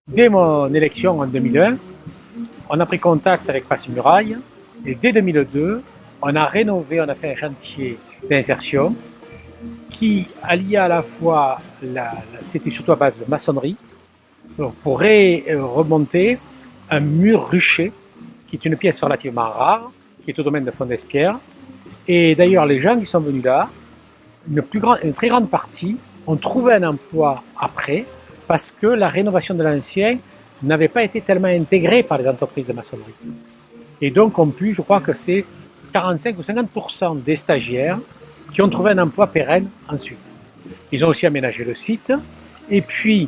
Dès mon élection en 2001, on a pris contact avec Passy-Murailles et dès 2002, on a rénové, on a fait un chantier d'insertion qui alliait à la fois, c'était surtout à base de maçonnerie, pour remonter un mur ruché, qui est une pièce relativement rare, qui est au domaine de Fond-d'Espierres. Et d'ailleurs, les gens qui sont venus là, une très grande partie, ont trouvé un emploi après, parce que la rénovation de l'ancien n'avait pas été tellement intégrée par les entreprises de maçonnerie. Et donc, je crois que c'est 45 ou 50% des stagiaires qui ont trouvé un emploi pérenne ensuite. Ils ont aussi aménagé le site. Et puis,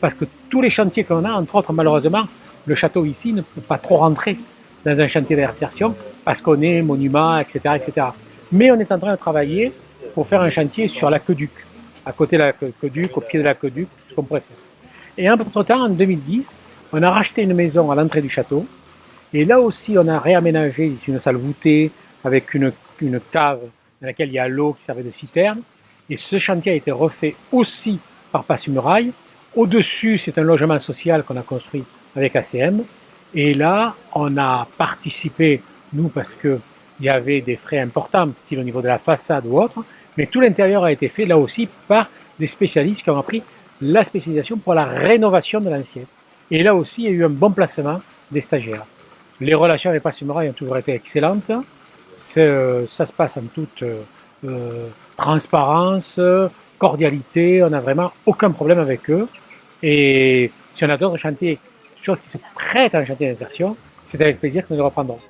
parce que tous les chantiers qu'on a, entre autres, malheureusement, le château ici ne peut pas trop rentrer dans un chantier d'insertion parce qu'on est monument, etc., etc. Mais on est en train de travailler pour faire un chantier sur l'aqueduc, à côté de l'aqueduc, au pied de l'aqueduc, ce qu'on pourrait faire. Et entre-temps, en 2010, on a racheté une maison à l'entrée du château. Et là aussi, on a réaménagé une salle voûtée avec une cave dans laquelle il y a l'eau qui servait de citerne. Et ce chantier a été refait aussi par Passy-Murailles. Au-dessus, c'est un logement social qu'on a construit avec ACM. Et là, on a participé, nous, parce qu'il y avait des frais importants, si au niveau de la façade ou autre, mais tout l'intérieur a été fait là aussi par des spécialistes qui ont appris la spécialisation pour la rénovation de l'ancien. Et là aussi, il y a eu un bon placement des stagiaires. Les relations avec Passy-Murailles ont toujours été excellentes. Ça se passe en toute transparence, cordialité. On n'a vraiment aucun problème avec eux. Et si on a d'autres chantiers, choses qui se prêtent à un chantier d'insertion, c'est avec plaisir que nous les reprendrons.